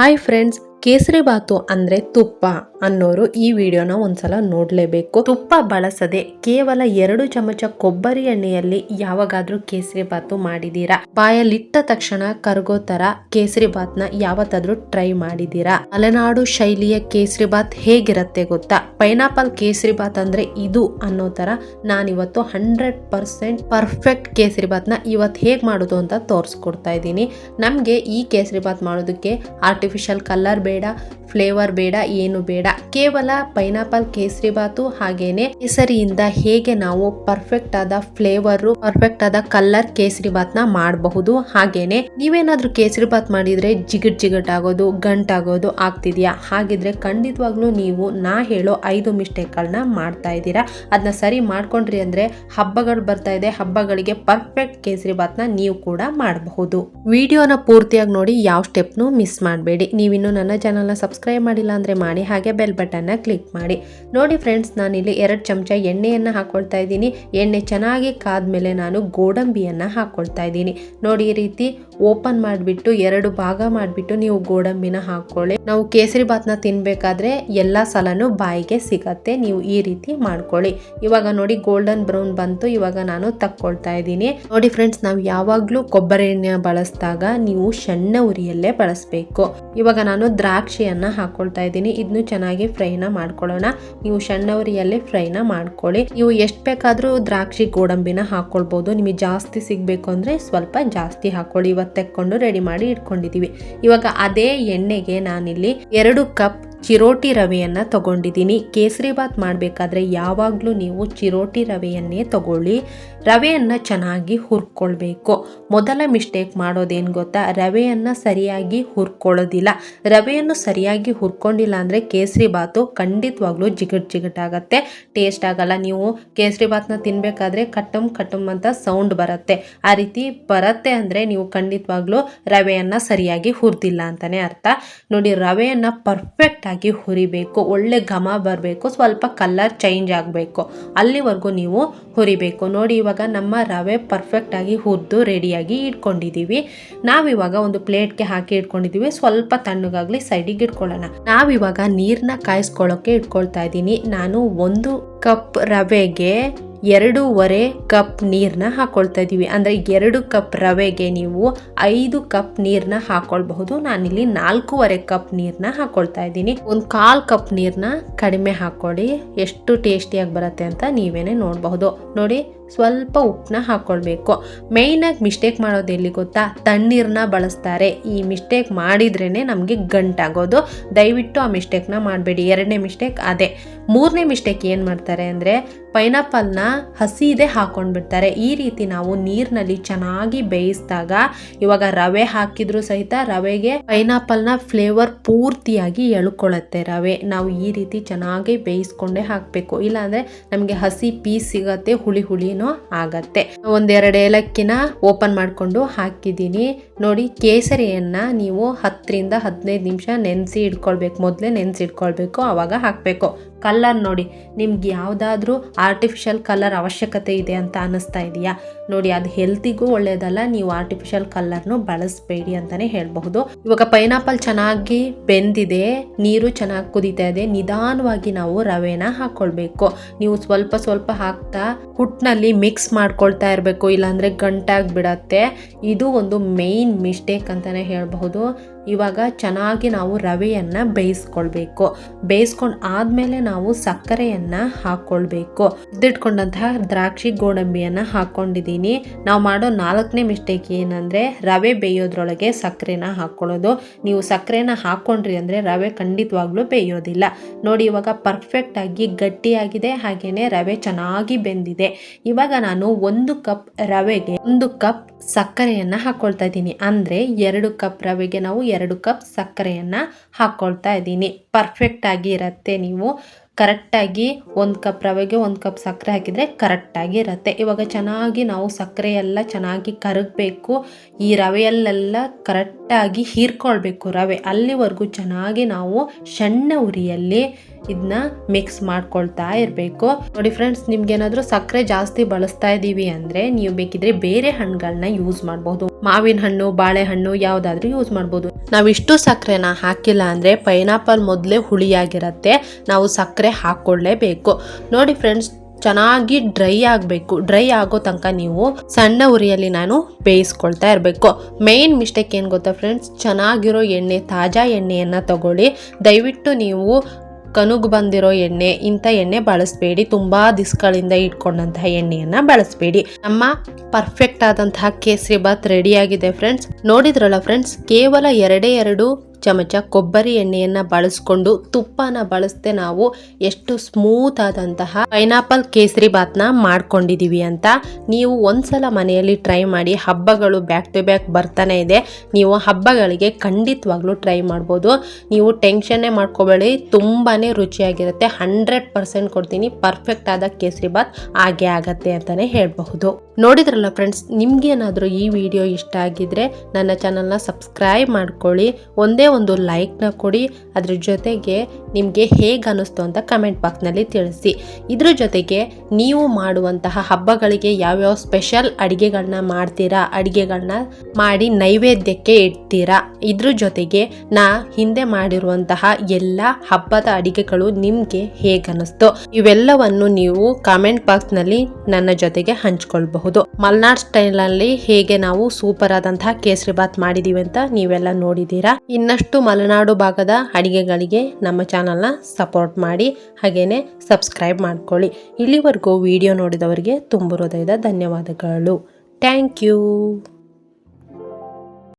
Hi friends, kesari bath ಅಂದ್ರೆ ತುಪ್ಪ ಅನ್ನೋರು ಈ ವಿಡಿಯೋನ ಒಂದ್ಸಲ ನೋಡ್ಲೇಬೇಕು. ತುಪ್ಪ ಬಳಸದೆ ಕೇವಲ 2 ಚಮಚ ಕೊಬ್ಬರಿ ಎಣ್ಣೆಯಲ್ಲಿ ಯಾವಾಗಾದ್ರೂ ಕೇಸರಿ ಬಾತು ಮಾಡಿದೀರಾ? ಬಾಯಲ್ಲಿಟ್ಟ ತಕ್ಷಣ ಕರಗೋ ತರ ಕೇಸರಿ ಬಾತ್ನ ಯಾವತ್ತಾದ್ರೂ ಟ್ರೈ ಮಾಡಿದೀರಾ? ಮಲೆನಾಡು ಶೈಲಿಯ ಕೇಸರಿ ಬಾತ್ ಹೇಗಿರತ್ತೆ ಗೊತ್ತಾ? ಪೈನಾಪಲ್ ಕೇಸರಿ ಬಾತ್ ಅಂದ್ರೆ ಇದು ಅನ್ನೋ ತರ ನಾನಿವತ್ತು 100% ಪರ್ಫೆಕ್ಟ್ ಕೇಸರಿ ಬಾತ್ನ ಇವತ್ತು ಹೇಗ್ ಮಾಡೋದು ಅಂತ ತೋರಿಸ್ಕೊಡ್ತಾ ಇದ್ದೀನಿ. ನಮ್ಗೆ ಈ ಕೇಸರಿ ಬಾತ್ ಮಾಡೋದಕ್ಕೆ ಆರ್ಟಿಫಿಷಿಯಲ್ ಕಲರ್ ಬೇಡ, ಫ್ಲೇವರ್ ಬೇಡ, ಏನು ಬೇಡ. ಕೇವಲ ಪೈನಾಪಲ್ ಕೇಸರಿ ಬಾತು ಹಾಗೇನೆ ಕೇಸರಿಯಿಂದ ಹೇಗೆ ನಾವು ಪರ್ಫೆಕ್ಟ್ ಆದ ಫ್ಲೇವರ್, ಪರ್ಫೆಕ್ಟ್ ಆದ ಕಲರ್ ಕೇಸರಿ ಬಾತ್ ನ ಮಾಡಬಹುದು. ಹಾಗೇನೆ ನೀವೇನಾದ್ರೂ ಕೇಸರಿ ಬಾತ್ ಮಾಡಿದ್ರೆ ಜಿಗಟ್ ಆಗೋದು, ಗಂಟಾಗೋದು ಆಗ್ತಿದ್ಯಾ? ಹಾಗಿದ್ರೆ ಖಂಡಿತವಾಗ್ಲೂ ನೀವು ನಾ ಹೇಳೋ 5 ಮಿಸ್ಟೇಕ್ ಗಳನ್ನ ಮಾಡ್ತಾ ಇದ್ದೀರಾ. ಅದನ್ನ ಸರಿ ಮಾಡ್ಕೊಂಡ್ರಿ ಅಂದ್ರೆ ಹಬ್ಬಗಳು ಬರ್ತಾ ಇದೆ, ಹಬ್ಬಗಳಿಗೆ ಪರ್ಫೆಕ್ಟ್ ಕೇಸರಿ ಬಾತ್ ನ ನೀವು ಕೂಡ ಮಾಡಬಹುದು. ವಿಡಿಯೋನ ಪೂರ್ತಿಯಾಗಿ ನೋಡಿ, ಯಾವ ಸ್ಟೆಪ್ನು ಮಿಸ್ ಮಾಡಬೇಡಿ. ನೀವಿನ್ನು ನನ್ನ ಚಾನಲ್ನ ಸಬ್ಸ್ಕ್ರೈಬ್ ಮಾಡಿಲ್ಲ ಅಂದರೆ ಮಾಡಿ, ಹಾಗೆ ಬೆಲ್ ಬಟನ್ನ ಕ್ಲಿಕ್ ಮಾಡಿ. ನೋಡಿ ಫ್ರೆಂಡ್ಸ್, ನಾನಿಲ್ಲಿ 2 ಚಮಚ ಎಣ್ಣೆಯನ್ನು ಹಾಕೊಳ್ತಾ ಇದ್ದೀನಿ. ಎಣ್ಣೆ ಚೆನ್ನಾಗಿ ಕಾದ್ಮೇಲೆ ನಾನು ಗೋಡಂಬಿಯನ್ನು ಹಾಕೊಳ್ತಾ ಇದ್ದೀನಿ. ನೋಡಿ, ಈ ರೀತಿ ಓಪನ್ ಮಾಡಿಬಿಟ್ಟು 2 ಭಾಗ ಮಾಡಿಬಿಟ್ಟು ನೀವು ಗೋಡಂಬಿನ ಹಾಕೊಳ್ಳಿ. ನಾವು ಕೇಸರಿ ಬಾತ್ನ ತಿನ್ಬೇಕಾದ್ರೆ ಎಲ್ಲ ಸಲನೂ ಬಾಯಿಗೆ ಸಿಗತ್ತೆ. ನೀವು ಈ ರೀತಿ ಮಾಡ್ಕೊಳ್ಳಿ. ಇವಾಗ ನೋಡಿ ಗೋಲ್ಡನ್ ಬ್ರೌನ್ ಬಂತು. ಇವಾಗ ನಾನು ತಕ್ಕೊಳ್ತಾ ಇದ್ದೀನಿ. ನೋಡಿ ಫ್ರೆಂಡ್ಸ್, ನಾವು ಯಾವಾಗ್ಲೂ ಕೊಬ್ಬರಿ ಎಣ್ಣೆ ಬಳಸಿದಾಗ ನೀವು ಸಣ್ಣ ಉರಿಯಲ್ಲೇ ಬಳಸಬೇಕು. ಇವಾಗ ನಾನು ದ್ರಾಕ್ಷಿಯನ್ನ ಹಾಕೊಳ್ತಾ ಇದ್ದೀನಿ. ಇದನ್ನು ಚೆನ್ನಾಗಿ ಫ್ರೈನ ಮಾಡ್ಕೊಳ್ಳೋಣ. ನೀವು ಸಣ್ಣ ಉರಿಯಲ್ಲೇ ಫ್ರೈನ ಮಾಡ್ಕೊಳ್ಳಿ. ನೀವು ಎಷ್ಟು ಬೇಕಾದ್ರೂ ದ್ರಾಕ್ಷಿ ಗೋಡಂಬಿನ ಹಾಕೊಳ್ಬಹುದು. ನಿಮಗೆ ಜಾಸ್ತಿ ಸಿಗ್ಬೇಕು ಅಂದ್ರೆ ಸ್ವಲ್ಪ ಜಾಸ್ತಿ ಹಾಕೊಳ್ಳಿ. ಇವತ್ತು ತೆಕ್ಕೊಂಡು ರೆಡಿ ಮಾಡಿ ಇಟ್ಕೊಂಡಿದೀವಿ. ಇವಾಗ ಅದೇ ಎಣ್ಣೆಗೆ ನಾನಿಲ್ಲಿ 2 ಕಪ್ ಚಿರೋಟಿ ರವೆಯನ್ನ ತಗೊಂಡಿದ್ದೀನಿ. ಕೇಸರಿ ಬಾತ್ ಮಾಡಬೇಕಾದ್ರೆ ಯಾವಾಗಲೂ ನೀವು ಚಿರೋಟಿ ರವೆಯನ್ನೇ ತಗೊಳ್ಳಿ. ರವೆಯನ್ನ ಚೆನ್ನಾಗಿ ಹುರ್ಕೊಳ್ಬೇಕು. ಮೊದಲ ಮಿಸ್ಟೇಕ್ ಮಾಡೋದೇನು ಗೊತ್ತಾ? ರವೆಯನ್ನ ಸರಿಯಾಗಿ ಹುರ್ಕೊಳ್ಳೋದಿಲ್ಲ. ರವೆಯನ್ನು ಸರಿಯಾಗಿ ಹುರ್ಕೊಂಡಿಲ್ಲ ಅಂದ್ರೆ ಕೇಸರಿ ಬಾತು ಖಂಡಿತವಾಗ್ಲೂ ಜಿಗಟ್ ಆಗತ್ತೆ, ಟೇಸ್ಟ್ ಆಗಲ್ಲ. ನೀವು ಕೇಸರಿ ಬಾತ್ನ ತಿನ್ಬೇಕಾದ್ರೆ ಕಟ್ಟಮ್ ಅಂತ ಸೌಂಡ್ ಬರುತ್ತೆ. ಆ ರೀತಿ ಬರುತ್ತೆ ಅಂದ್ರೆ ನೀವು ಖಂಡಿತವಾಗ್ಲೂ ರವೆಯನ್ನ ಸರಿಯಾಗಿ ಹುರಿದಿಲ್ಲ ಅಂತಾನೆ ಅರ್ಥ. ನೋಡಿ, ರವೆಯನ್ನ ಪರ್ಫೆಕ್ಟ್ ಆಗಿ ಹುರಿಬೇಕು. ಒಳ್ಳೆ ಘಮ ಬರಬೇಕು, ಸ್ವಲ್ಪ ಕಲರ್ ಚೇಂಜ್ ಆಗಬೇಕು, ಅಲ್ಲಿವರೆಗೂ ನೀವು ಹುರಿಬೇಕು. ನೋಡಿ, ಇವಾಗ ನಮ್ಮ ರವೆ ಪರ್ಫೆಕ್ಟ್ ಆಗಿ ಹುರಿದು ರೆಡಿಯಾಗಿ ಇಟ್ಕೊಂಡಿದೀವಿ. ನಾವಿವಾಗ ಒಂದು ಪ್ಲೇಟ್ಗೆ ಹಾಕಿ ಇಟ್ಕೊಂಡಿದೀವಿ. ಸ್ವಲ್ಪ ತಣ್ಣಗಾಗ್ಲಿ ಸೈಡಿಗೆ ಇಟ್ಕೊಳ್ಳೋಣ. ನಾವಿವಾಗ ನೀರನ್ನ ಕಾಯಿಸ್ಕೊಳ್ಳೋಕೆ ಇಟ್ಕೊಳ್ತಾ ಇದ್ದೀನಿ. ನಾನು 1 ಕಪ್ ರವೆಗೆ 2.5 ಕಪ್ ನೀರನ್ನ ಹಾಕೊಳ್ತಾ ಇದೀವಿ. ಅಂದ್ರೆ 2 ಕಪ್ ರವೆಗೆ ನೀವು 5 ಕಪ್ ನೀರನ್ನ ಹಾಕೊಳ್ಬಹುದು. ನಾನಿಲ್ಲಿ 4.5 ಕಪ್ ನೀರನ್ನ ಹಾಕೊಳ್ತಾ ಇದ್ದೀನಿ. 1/4 ಕಪ್ ನೀರನ್ನ ಕಡಿಮೆ ಹಾಕೊಳ್ಳಿ. ಎಷ್ಟು ಟೇಸ್ಟಿಯಾಗಿ ಬರುತ್ತೆ ಅಂತ ನೀವೇನೆ ನೋಡಬಹುದು. ನೋಡಿ, ಸ್ವಲ್ಪ ಉಪ್ಪನ್ನ ಹಾಕೊಳ್ಬೇಕು. ಮೇಯ್ನ್ ಆಗಿ ಮಿಸ್ಟೇಕ್ ಮಾಡೋದು ಎಲ್ಲಿ ಗೊತ್ತಾ? ತಣ್ಣೀರನ್ನ ಬಳಸ್ತಾರೆ. ಈ ಮಿಸ್ಟೇಕ್ ಮಾಡಿದ್ರೇನೆ ನಮಗೆ ಗಂಟಾಗೋದು. ದಯವಿಟ್ಟು ಆ ಮಿಸ್ಟೇಕ್ನ ಮಾಡಬೇಡಿ. 2ನೇ ಮಿಸ್ಟೇಕ್ ಅದೇ. 3ನೇ ಮಿಸ್ಟೇಕ್ ಏನು ಮಾಡ್ತಾರೆ ಅಂದರೆ ಪೈನಾಪಲ್ನ ಹಸಿದೇ ಹಾಕೊಂಡ್ಬಿಡ್ತಾರೆ. ಈ ರೀತಿ ನಾವು ನೀರಿನಲ್ಲಿ ಚೆನ್ನಾಗಿ ಬೇಯಿಸಿದಾಗ, ಇವಾಗ ರವೆ ಹಾಕಿದ್ರು ಸಹಿತ ರವೆಗೆ ಪೈನಾಪಲ್ನ ಫ್ಲೇವರ್ ಪೂರ್ತಿಯಾಗಿ ಎಳ್ಕೊಳ್ಳುತ್ತೆ ರವೆ. ನಾವು ಈ ರೀತಿ ಚೆನ್ನಾಗಿ ಬೇಯಿಸ್ಕೊಂಡೇ ಹಾಕಬೇಕು. ಇಲ್ಲಾಂದ್ರೆ ನಮಗೆ ಹಸಿ ಪೀಸ್ ಸಿಗತ್ತೆ, ಹುಳಿನೂ ಆಗತ್ತೆ. 1-2 ಏಲಕ್ಕಿನ ಓಪನ್ ಮಾಡಿಕೊಂಡು ಹಾಕಿದ್ದೀನಿ. ನೋಡಿ, ಕೇಸರಿಯನ್ನ ನೀವು 10ರಿಂದ 15 ನಿಮಿಷ ನೆನೆಸಿ ಇಟ್ಕೊಳ್ಬೇಕು. ಮೊದಲೇ ನೆನೆಸಿ ಇಟ್ಕೊಳ್ಬೇಕು, ಆವಾಗ ಹಾಕಬೇಕು. ಕಲರ್ ನೋಡಿ, ನಿಮ್ಗೆ ಯಾವುದಾದ್ರೂ ಆರ್ಟಿಫಿಷಿಯಲ್ ಕಲರ್ ಅವಶ್ಯಕತೆ ಇದೆ ಅಂತ ಅನ್ನಿಸ್ತಾ ಇದೆಯಾ? ನೋಡಿ, ಅದು ಹೆಲ್ತಿಗೂ ಒಳ್ಳೇದಲ್ಲ. ನೀವು ಆರ್ಟಿಫಿಷಿಯಲ್ ಕಲರ್ನು ಬಳಸಬೇಡಿ ಅಂತಾನೆ ಹೇಳಬಹುದು. ಇವಾಗ ಪೈನಾಪಲ್ ಚೆನ್ನಾಗಿ ಬೆಂದಿದೆ, ನೀರು ಚೆನ್ನಾಗಿ ಕುದೀತಾ ಇದೆ. ನಿಧಾನವಾಗಿ ನಾವು ರವೆನ ಹಾಕೊಳ್ಬೇಕು. ನೀವು ಸ್ವಲ್ಪ ಹಾಕ್ತಾ ಹುಟ್ನಲ್ಲಿ ಮಿಕ್ಸ್ ಮಾಡ್ಕೊಳ್ತಾ ಇರಬೇಕು, ಇಲ್ಲಾಂದ್ರೆ ಗಂಟಾಗಿ ಬಿಡತ್ತೆ. ಇದು ಒಂದು ಮೇನ್ ಮಿಸ್ಟೇಕ್ ಅಂತಾನೆ ಹೇಳಬಹುದು. ಇವಾಗ ಚೆನ್ನಾಗಿ ನಾವು ರವೆಯನ್ನ ಬೇಯಿಸ್ಕೊಳ್ಬೇಕು. ಬೇಯಿಸ್ಕೊಂಡು ಆದ್ಮೇಲೆ ನಾವು ಸಕ್ಕರೆಯನ್ನ ಹಾಕೊಳ್ಬೇಕು. ಇದಿಟ್ಕೊಂಡಂತಹ ದ್ರಾಕ್ಷಿ ಗೋಡಂಬಿಯನ್ನ ಹಾಕೊಂಡಿದ್ದೀನಿ. ನಾವು ಮಾಡೋ 4ನೇ ಮಿಸ್ಟೇಕ್ ಏನಂದ್ರೆ ರವೆ ಬೇಯೋದ್ರೊಳಗೆ ಸಕ್ಕರೆನ ಹಾಕೊಳ್ಳೋದು. ನೀವು ಸಕ್ಕರೆನ ಹಾಕೊಂಡ್ರಿ ಅಂದ್ರೆ ರವೆ ಖಂಡಿತವಾಗ್ಲೂ ಬೇಯೋದಿಲ್ಲ. ನೋಡಿ, ಇವಾಗ ಪರ್ಫೆಕ್ಟ್ ಆಗಿ ಗಟ್ಟಿಯಾಗಿದೆ, ಹಾಗೇನೆ ರವೆ ಚೆನ್ನಾಗಿ ಬೆಂದಿದೆ. ಇವಾಗ ನಾನು 1 ಕಪ್ ರವೆಗೆ 1 ಕಪ್ ಸಕ್ಕರೆಯನ್ನ ಹಾಕೊಳ್ತಾ ಇದ್ದೀನಿ. ಅಂದ್ರೆ 2 ಕಪ್ ರವೆಗೆ ನಾವು 2 ಕಪ್ ಸಕ್ಕರೆಯನ್ನ ಹಾಕೊಳ್ತಾ ಇದ್ದೀನಿ. ಪರ್ಫೆಕ್ಟ್ ಆಗಿ ಇರತ್ತೆ. ನೀವು ಕರೆಕ್ಟಾಗಿ 1 ಕಪ್ ರವೆಗೆ 1 ಕಪ್ ಸಕ್ಕರೆ ಹಾಕಿದ್ರೆ ಕರೆಕ್ಟಾಗಿ ಇರುತ್ತೆ. ಇವಾಗ ಚೆನ್ನಾಗಿ ನಾವು ಸಕ್ಕರೆ ಎಲ್ಲ ಚೆನ್ನಾಗಿ ಕರಗಬೇಕು. ಈ ರವೆಯಲ್ಲೆಲ್ಲ ಕರೆಕ್ಟಾಗಿ ಹೀರ್ಕೊಳ್ಬೇಕು ರವೆ. ಅಲ್ಲಿವರೆಗೂ ಚೆನ್ನಾಗಿ ನಾವು ಸಣ್ಣ ಉರಿಯಲ್ಲಿ ಇದನ್ನ ಮಿಕ್ಸ್ ಮಾಡ್ಕೊಳ್ತಾ ಇರಬೇಕು. ನೋಡಿ ಫ್ರೆಂಡ್ಸ್, ನಿಮ್ಗೇನಾದ್ರೂ ಸಕ್ಕರೆ ಜಾಸ್ತಿ ಬಳಸ್ತಾ ಇದ್ದೀವಿ ಅಂದ್ರೆ ನೀವು ಬೇಕಿದ್ರೆ ಬೇರೆ ಹಣ್ಣುಗಳನ್ನ ಯೂಸ್ ಮಾಡಬಹುದು. ಮಾವಿನ ಹಣ್ಣು, ಬಾಳೆಹಣ್ಣು ಯಾವ್ದಾದ್ರೂ ಯೂಸ್ ಮಾಡಬಹುದು. ನಾವಿಷ್ಟು ಸಕ್ಕರೆನ ಹಾಕಿಲ್ಲ ಅಂದ್ರೆ ಪೈನಾಪಲ್ ಮೊದಲೇ ಹುಳಿಯಾಗಿರತ್ತೆ, ನಾವು ಸಕ್ಕರೆ ಹಾಕೊಳ್ಳೇಬೇಕು. ನೋಡಿ ಫ್ರೆಂಡ್ಸ್, ಚೆನ್ನಾಗಿ ಡ್ರೈ ಆಗಬೇಕು. ಡ್ರೈ ಆಗೋ ತನಕ ನೀವು ಸಣ್ಣ ಉರಿಯಲ್ಲಿ ನಾನು ಬೇಯಿಸ್ಕೊಳ್ತಾ ಇರಬೇಕು. ಮೇನ್ ಮಿಸ್ಟೇಕ್ ಏನು ಗೊತ್ತಾ ಫ್ರೆಂಡ್ಸ್, ಚೆನ್ನಾಗಿರೋ ಎಣ್ಣೆ, ತಾಜಾ ಎಣ್ಣೆಯನ್ನು ತಗೊಳ್ಳಿ. ದಯವಿಟ್ಟು ನೀವು ಕನುಗು ಬಂದಿರೋ ಎಣ್ಣೆ, ಇಂಥ ಎಣ್ಣೆ ಬಳಸಬೇಡಿ. ತುಂಬಾ ದಿವಸಗಳಿಂದ ಇಟ್ಕೊಂಡಂತಹ ಎಣ್ಣೆಯನ್ನ ಬಳಸಬೇಡಿ. ನಮ್ಮ ಪರ್ಫೆಕ್ಟ್ ಆದಂತಹ ಕೇಸರಿ ಬಾತ್ ರೆಡಿ ಆಗಿದೆ ಫ್ರೆಂಡ್ಸ್. ನೋಡಿದ್ರಲ್ಲ ಫ್ರೆಂಡ್ಸ್, ಕೇವಲ 2 ಚಮಚ ಕೊಬ್ಬರಿ ಎಣ್ಣೆಯನ್ನ ಬಳಸ್ಕೊಂಡು ತುಪ್ಪನ ಬಳಸದೆ ನಾವು ಎಷ್ಟು ಸ್ಮೂತ್ ಆದಂತಹ ಪೈನಾಪಲ್ ಕೇಸರಿ ಬಾತ್ನ ಮಾಡ್ಕೊಂಡಿದೀವಿ ಅಂತ. ನೀವು ಒಂದ್ಸಲ ಮನೆಯಲ್ಲಿ ಟ್ರೈ ಮಾಡಿ. ಹಬ್ಬಗಳು ಬ್ಯಾಕ್ ಟು ಬ್ಯಾಕ್ ಬರ್ತಾನೆ ಇದೆ. ನೀವು ಹಬ್ಬಗಳಿಗೆ ಖಂಡಿತವಾಗ್ಲೂ ಟ್ರೈ ಮಾಡ್ಬೋದು. ನೀವು ಟೆನ್ಷನ್ನೇ ಮಾಡ್ಕೋಬೇಡಿ, ತುಂಬಾನೇ ರುಚಿಯಾಗಿರುತ್ತೆ. 100% ಕೊಡ್ತೀನಿ, ಪರ್ಫೆಕ್ಟ್ ಆದ ಕೇಸರಿ ಬಾತ್ ಆಗೇ ಆಗತ್ತೆ ಅಂತಾನೆ ಹೇಳಬಹುದು. ನೋಡಿದ್ರಲ್ಲ ಫ್ರೆಂಡ್ಸ್, ನಿಮ್ಗೇನಾದ್ರೂ ಈ ವಿಡಿಯೋ ಇಷ್ಟ ಆಗಿದ್ರೆ ನನ್ನ ಚಾನಲ್ನ ಸಬ್ಸ್ಕ್ರೈಬ್ ಮಾಡ್ಕೊಳ್ಳಿ. ಒಂದೇ ಒಂದು ಲೈಕ್ನ ಕೊಡಿ. ಅದ್ರ ಜೊತೆಗೆ ನಿಮಗೆ ಹೇಗೆ ಅನಿಸ್ತು ಅಂತ ಕಮೆಂಟ್ ಬಾಕ್ಸ್ನಲ್ಲಿ ತಿಳಿಸಿ. ಇದ್ರ ಜೊತೆಗೆ ನೀವು ಮಾಡುವಂತಹ ಹಬ್ಬಗಳಿಗೆ ಯಾವ್ಯಾವ ಸ್ಪೆಷಲ್ ಅಡುಗೆಗಳನ್ನ ಮಾಡ್ತೀರಾ, ಅಡುಗೆಗಳನ್ನ ಮಾಡಿ ನೈವೇದ್ಯಕ್ಕೆ ಇಡ್ತೀರಾ, ಇದ್ರ ಜೊತೆಗೆ ನಾ ಹಿಂದೆ ಮಾಡಿರುವಂತಹ ಎಲ್ಲ ಹಬ್ಬದ ಅಡುಗೆಗಳು ನಿಮಗೆ ಹೇಗೆ ಅನಿಸ್ತು, ಇವೆಲ್ಲವನ್ನು ನೀವು ಕಾಮೆಂಟ್ ಬಾಕ್ಸ್ನಲ್ಲಿ ನನ್ನ ಜೊತೆಗೆ ಹಂಚ್ಕೊಳ್ಬಹುದು. ಮಲ್ನಾಡ್ ಸ್ಟೈಲಲ್ಲಿ ಹೇಗೆ ನಾವು ಸೂಪರ್ ಆದಂತಹ ಕೇಸರಿ ಬಾತ್ ಮಾಡಿದೀವಿ ಅಂತ ನೀವೆಲ್ಲ ನೋಡಿದ್ದೀರಾ. ಇನ್ನಷ್ಟು ಮಲೆನಾಡು ಭಾಗದ ಅಡಿಗೆಗಳಿಗೆ ನಮ್ಮ ಚಾನಲ್ನ ಸಪೋರ್ಟ್ ಮಾಡಿ, ಹಾಗೇನೆ ಸಬ್ಸ್ಕ್ರೈಬ್ ಮಾಡ್ಕೊಳ್ಳಿ. ಇಲ್ಲಿವರೆಗೂ ವಿಡಿಯೋ ನೋಡಿದವರಿಗೆ ತುಂಬ ಹೃದಯದ ಧನ್ಯವಾದಗಳು. Thank you.